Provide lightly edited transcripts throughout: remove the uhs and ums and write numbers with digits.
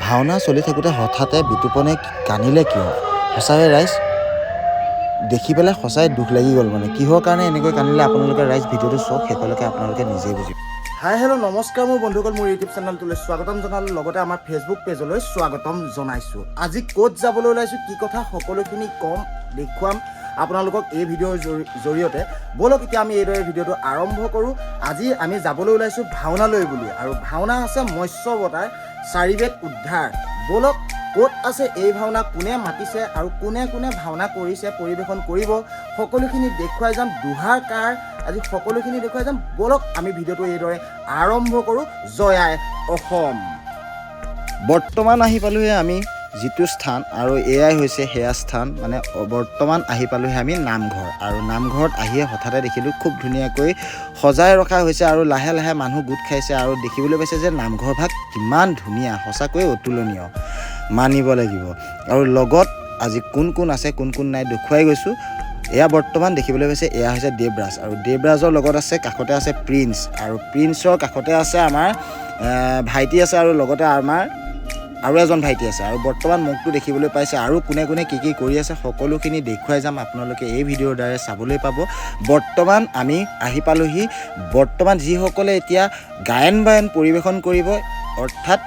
ভাওনা চলি থাকোঁতে হঠাতে বিতুপনে কান্দিলে কিয়? সঁচাই ৰাইজ দেখি পেলাই সঁচাই দুখ লাগি গ'ল। মানে কিহৰ কাৰণে এনেকৈ কান্দিলে আপোনালোকে ৰাইজ ভিডিঅ'টো চাওক, শেষলৈকে আপোনালোকে নিজেই বুজিব। হাই হেল্ল' নমস্কাৰ, মোৰ বন্ধুসকল, মোৰ ইউটিউব চেনেলটোলৈ স্বাগতম জনালোঁ, লগতে আমাৰ ফেচবুক পেজলৈ স্বাগতম জনাইছোঁ। আজি ক'ত যাবলৈ ওলাইছোঁ, কি কথা সকলোখিনি ক'ম, দেখুৱাম আপোনালোকক এই ভিডিঅ'ৰ জৰিয়তে। ব'লক এতিয়া আমি এইদৰে ভিডিঅ'টো আৰম্ভ কৰোঁ। আজি আমি যাবলৈ ওলাইছোঁ ভাওনালৈ বুলি, আৰু ভাওনা আছে মৎস্য অৱতাৰ চাৰিবেদ উদ্ধাৰ। ব'লক ক'ত আছে এই ভাওনা, কোনে মাতিছে আৰু কোনে কোনে ভাওনা কৰিছে, পৰিৱেশন কৰিব, সকলোখিনি দেখুৱাই যাম। দুহাৰ কাৰ আজি সকলোখিনি দেখুৱাই যাম। ব'লক আমি ভিডিঅ'টো এইদৰে আৰম্ভ কৰোঁ। জয় আই অসম। বৰ্তমান আহি পালোঁহি আমি যিটো স্থান, আৰু এয়াই হৈছে সেয়া স্থান। মানে বৰ্তমান আহি পালোঁহি আমি নামঘৰ, আৰু নামঘৰত আহিয়ে হঠাতে দেখিলোঁ খুব ধুনীয়াকৈ সজাই ৰখা হৈছে আৰু লাহে লাহে মানুহ গোট খাইছে, আৰু দেখিবলৈ পাইছে যে নামঘৰ ভাগ কিমান ধুনীয়া, সঁচাকৈ অতুলনীয়, মানিব লাগিব। আৰু লগত আজি কোন কোন আছে কোন কোন নাই দেখুৱাই গৈছোঁ। এয়া বৰ্তমান দেখিবলৈ পাইছে, এয়া হৈছে দেৱৰাজ, আৰু দেৱৰাজৰ লগত আছে কাষতে আছে প্ৰিন্স, আৰু প্ৰিন্সৰ কাষতে আছে আমাৰ ভাইটি আছে, আৰু লগতে আমাৰ আৰু এজন ভাইটি আছে। আৰু বৰ্তমান মোকটো দেখিবলৈ পাইছে, আৰু কোনে কোনে কি কি কৰি আছে সকলোখিনি দেখুৱাই যাম। আপোনালোকে এই ভিডিঅ'ৰ দ্বাৰা চাবলৈ পাব। বৰ্তমান আমি আহি পালোঁহি, বৰ্তমান যিসকলে এতিয়া গায়ন বায়ন পৰিৱেশন কৰিব, অৰ্থাৎ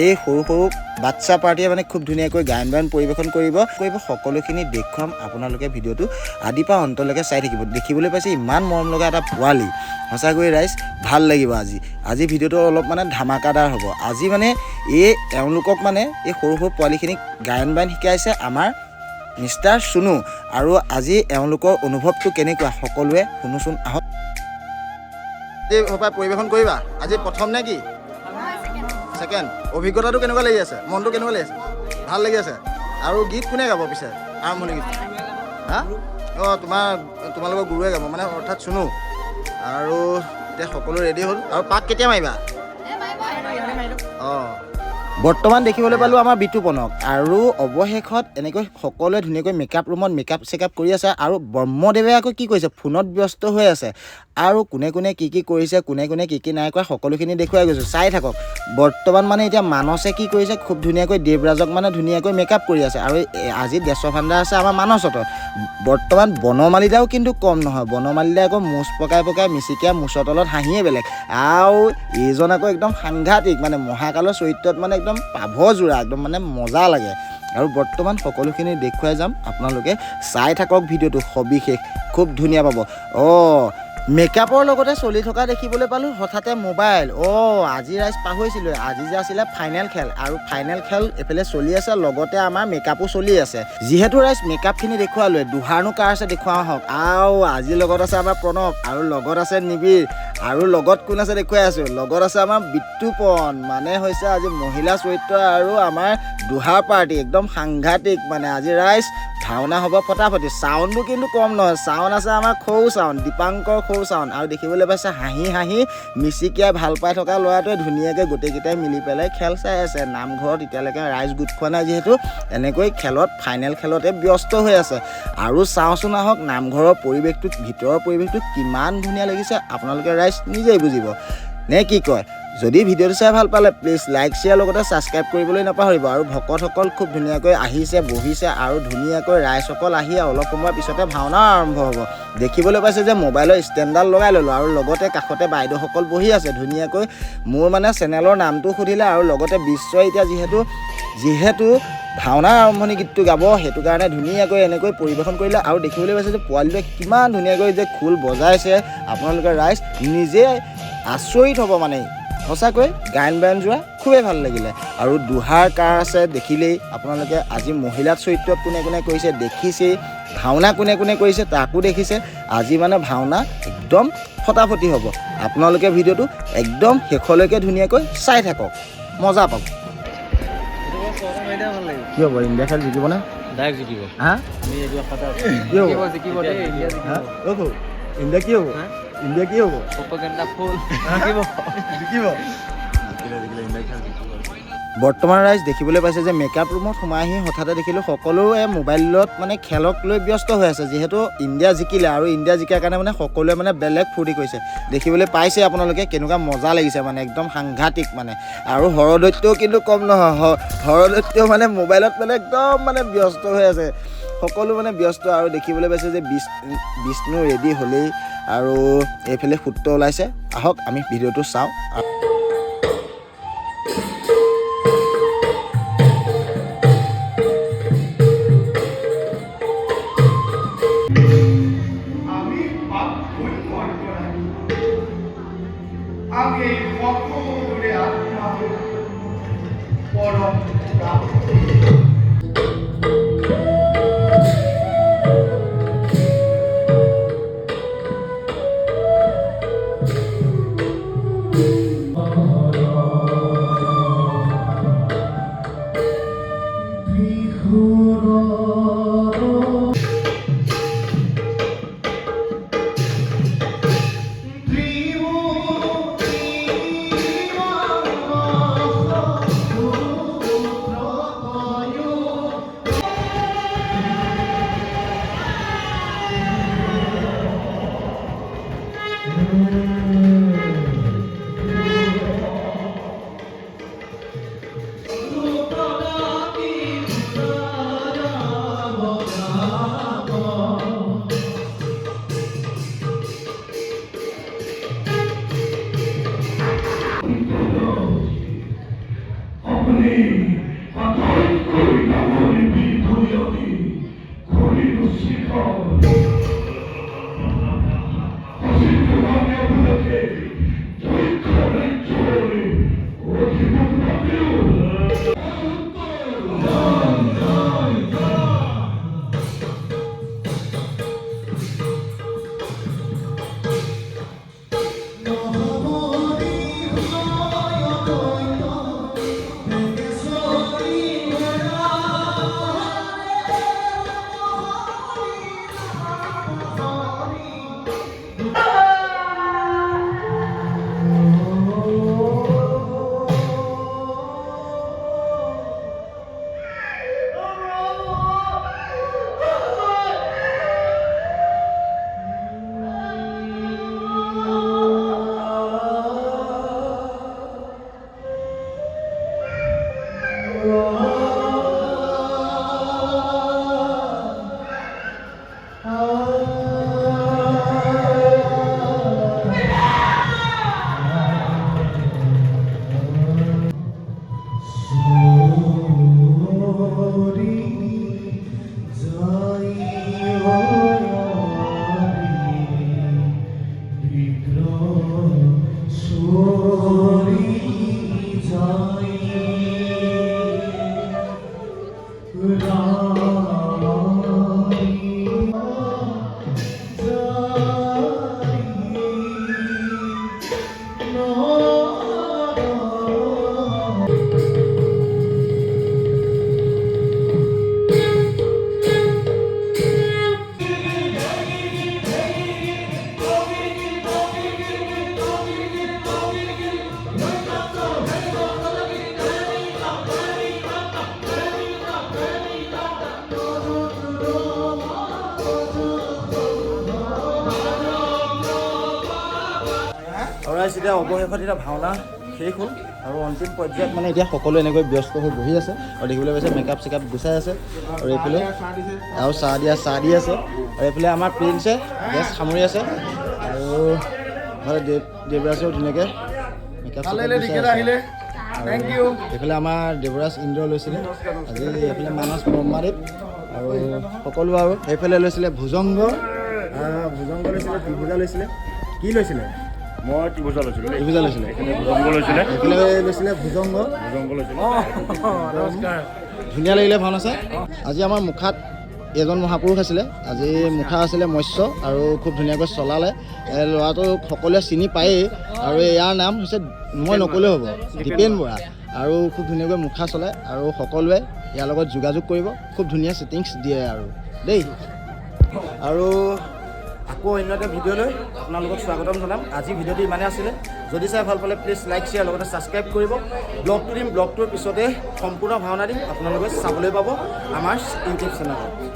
এই সৰু সৰু বাচ্চা পাৰ্টিয়ে মানে খুব ধুনীয়াকৈ গায়ন বায়ন পৰিৱেশন কৰিব সকলোখিনি দেখুৱাম। আপোনালোকে ভিডিঅ'টো আদিৰ পৰা অন্তলৈকে চাই থাকিব। দেখিবলৈ পাইছে ইমান মৰম লগা এটা পোৱালি, সঁচাকৈ ৰাইজ ভাল লাগিব। আজি ভিডিঅ'টো অলপ মানে ধামাকাদাৰ হ'ব। আজি মানে এওঁলোকক মানে এই সৰু সৰু পোৱালিখিনিক গায়ন বায়ন শিকাইছে আমাৰ মিষ্টাৰ চুনু, আৰু আজি এওঁলোকৰ অনুভৱটো কেনেকুৱা সকলোৱে শুনোচোন, আহক। পৰিৱেশন কৰিবা আজি প্ৰথম নে কি? ছেকেণ্ড। অভিজ্ঞতাটো কেনেকুৱা লাগি আছে, মনটো কেনেকুৱা লাগি আছে? ভাল লাগি আছে। আৰু গীত কোনে গাব পিছে আৰম্ভণি গীত? হা? অঁ, তোমালোকৰ গুৰুৱে গাব, মানে অৰ্থাৎ চুনু। আৰু এতিয়া সকলো ৰেডি হ'ল, আৰু পাক কেতিয়া মাৰিবা? অঁ, বৰ্তমান দেখিবলৈ পালোঁ আমাৰ বিতুপনক, আৰু অৱশেষত এনেকৈ সকলোৱে ধুনীয়াকৈ মেকআপ ৰুমত মেকআপ চেকআপ কৰি আছে। আৰু ব্ৰহ্মদেৱে আকৌ কি কৰিছে, ফোনত ব্যস্ত হৈ আছে। আৰু কোনে কোনে কি কি কৰিছে, কোনে কোনে কি কি নাই কৰা, সকলোখিনি দেখুৱাই গৈছোঁ, চাই থাকক। বৰ্তমান মানে এতিয়া মানসে কি কৰিছে, খুব ধুনীয়াকৈ দেৱৰাজক মানে ধুনীয়াকৈ মেকআপ কৰি আছে। আৰু আজি দেশভাণ্ডাৰ আছে আমাৰ মানসত। বৰ্তমান বনমালিদাও কিন্তু কম নহয়, বনমালিদাই আকৌ মুচ পকাই পকাই মিচিকীয়া মুচৰ তলত হাঁহিয়ে বেলেগ। আৰু এইজন আকৌ একদম সাংঘাতিক, মানে মহাকালৰ চৰিত্ৰত মানে একদম পাভযোৰা, একদম মানে মজা লাগে। আৰু বৰ্তমান সকলোখিনি দেখুৱাই যাম, আপোনালোকে চাই থাকক ভিডিঅ'টো সবিশেষ, খুব ধুনীয়া পাব। অঁ, মেকআপৰ লগতে চলি থকা দেখিবলৈ পালোঁ হঠাতে মোবাইল। আজি ৰাইজ পাহৰিছিলোঁ, আজি যে আছিলে ফাইনেল খেল, আৰু ফাইনেল খেল এইফালে চলি আছে, লগতে আমাৰ মেকআপো চলি আছে। যিহেতু ৰাইজ মেকআপখিনি দেখুৱালোৱে, দুহাৰনো কাৰ আছে দেখুৱাওঁ আহক। আৰু আজিৰ লগত আছে আমাৰ প্ৰণৱ, আৰু লগত আছে নিবিৰ, আৰু লগত কোন আছে দেখুৱাই আছোঁ, লগত আছে আমাৰ বিতুপন, মানে হৈছে আজি মহিলা চৰিত্ৰ আৰু আমাৰ দুহাৰ পাৰ্টি, একদম সাংঘাতিক। মানে আজি ৰাইজ ভাওনা হ'ব ফটাফটি। চাউণ্ডটো কিন্তু কম নহয়, চাউণ্ড আছে আমাৰ খৌ চাউণ্ড, দীপাংকৰ খৌ চাউণ্ড। আৰু দেখিবলৈ পাইছে হাঁহি হাঁহি মিচিকিয়াই ভাল পাই থকা ল'ৰাটোৱে ধুনীয়াকৈ গোটেইকেইটাই মিলি পেলাই খেল চাই আছে। নামঘৰত এতিয়ালৈকে ৰাইজ গোট খোৱা নাই, যিহেতু এনেকৈ খেলত ফাইনেল খেলতে ব্যস্ত হৈ আছে। আৰু চাওঁচোন আহক নামঘৰৰ পৰিৱেশটো, ভিতৰৰ পৰিৱেশটো কিমান ধুনীয়া লাগিছে, আপোনালোকে ৰাইজ নিজেই বুজিব নে কি কয়। যদি ভিডিঅ'টো চাই ভাল পালে প্লিজ লাইক শ্বেয়াৰ লগতে ছাবস্ক্ৰাইব কৰিবলৈ নাপাহৰিব। আৰু ভকতসকল খুব ধুনীয়াকৈ আহিছে, বহিছে, আৰু ধুনীয়াকৈ ৰাইজসকল আহি অলপ সময়ৰ পিছতে ভাওনা আৰম্ভ হ'ব। দেখিবলৈ পাইছে যে মোবাইলৰ ষ্টেণ্ডডাল লগাই ল'লোঁ, আৰু লগতে কাষতে বাইদেউসকল বহি আছে ধুনীয়াকৈ। মোৰ মানে চেনেলৰ নামটো সুধিলে, আৰু লগতে বিশ্বই এতিয়া যিহেতু ভাওনাৰ আৰম্ভণি গীতটো গাব, সেইটো কাৰণে ধুনীয়াকৈ এনেকৈ পৰিৱেশন কৰিলে। আৰু দেখিবলৈ পাইছে যে পোৱালিটোৱে কিমান ধুনীয়াকৈ যে খোল বজাইছে, আপোনালোকে ৰাইজ নিজে আচৰিত হ'ব। মানে সঁচাকৈ গায়ন বায়ন যোৰা খুবেই ভাল লাগিলে। আৰু দুহাৰ কাৰ আছে দেখিলেই আপোনালোকে, আজি মহিলা চৰিত্ৰত কোনে কোনে কৰিছে দেখিছেই, ভাওনা কোনে কোনে কৰিছে তাকো দেখিছে। আজি মানে ভাওনা একদম ফটাফটি হ'ব। আপোনালোকে ভিডিঅ'টো একদম শেষলৈকে ধুনীয়াকৈ চাই থাকক, মজা পাব। কি হ'ব, ইণ্ডিয়া খেল জিকিব নে? ডাইৰেক্ট জিকিব। হা? জিকিব দেই, ইণ্ডিয়া জিকিব। ইণ্ডিয়া কি হ'ব? ইণ্ডিয়া কি হ'ব? প্ৰপেগেণ্ডা ফুল জিকিব। জিকিব। বৰ্তমান ৰাইজ দেখিবলৈ পাইছে যে মেকআপ ৰুমত সোমাই আহি হঠাতে দেখিলোঁ সকলোৱে মোবাইলত মানে খেলক লৈ ব্যস্ত হৈ আছে, যিহেতু ইণ্ডিয়া জিকিলে আৰু ইণ্ডিয়া জিকাৰ কাৰণে মানে সকলোৱে মানে বেলেগ ফূৰ্তি কৰিছে। দেখিবলৈ পাইছে আপোনালোকে কেনেকুৱা মজা লাগিছে, মানে একদম সাংঘাতিক মানে। আৰু হৰদৈত্যও কিন্তু কম নহয়, হৰদৈত্যও মানে মোবাইলত মানে একদম মানে ব্যস্ত হৈ আছে, সকলো মানে ব্যস্ত। আৰু দেখিবলৈ পাইছে যে বিষ্ণু ৰেডি হ'লেই আৰু এইফালে সূত্ৰ ওলাইছে। আহক আমি ভিডিঅ'টো চাওঁ। আমি সকলে আত্মা পৰম এতিয়া অৱশেষত এতিয়া ভাওনা শেষ হ'ল আৰু অন্তিম পৰ্যায়ত মানে এতিয়া সকলো এনেকৈ ব্যস্ত হৈ বহি আছে আৰু দেখিবলৈ পাইছে মেকআপ চেকআপ গুচাই আছে আৰু এইফালে আৰু চাহ দি আছে আৰু এইফালে আমাৰ প্ৰিন্সে গেছ সামৰি আছে আৰু দেৱৰাজেও ধুনীয়াকৈ মেকআপ এইফালে আমাৰ দেৱৰাজ ইন্দ্ৰ লৈছিলে আজি, এইফালে মানস ব্ৰহ্মাদেৱ আৰু সকলো। আৰু সেইফালে লৈছিলে ভুজংগ লৈছিলে, ত্ৰিভুজা লৈছিলে, কি লৈছিলে? মই ত্ৰিভুজা লৈছিলোঁ। এইফালে লৈছিলে ভুজংগ লৈছিলে। ধুনীয়া লাগিলে ভাওনা চাই। আজি আমাৰ মুখাত এজন মহাপুৰুষ আছিলে, আজি মুখা আছিলে মৎস্য আৰু খুব ধুনীয়াকৈ চলালে। ল'ৰাটো সকলোৱে চিনি পায়েই আৰু ইয়াৰ নাম হৈছে, মই নক'লেও হ'ব, দীপেন বৰা। আৰু খুব ধুনীয়াকৈ মুখা চলায় আৰু সকলোৱে ইয়াৰ লগত যোগাযোগ কৰিব, খুব ধুনীয়া ছেটিংছ দিয়ে আৰু দেই। আৰু আকৌ অন্য এটা ভিডিঅ'লৈ আপোনালোকক স্বাগতম জনাম। আজি ভিডিঅ'টো ইমানেই আছিলে। যদি চাই ভাল পালে প্লিজ লাইক শ্বেয়াৰ লগতে ছাবস্ক্ৰাইব কৰিব। ব্লগটো দিম, ব্লগটোৰ পিছতে সম্পূৰ্ণ ভাওনা দিম, আপোনালোকে চাবলৈ পাব আমাৰ ইউটিউব চেনেলত।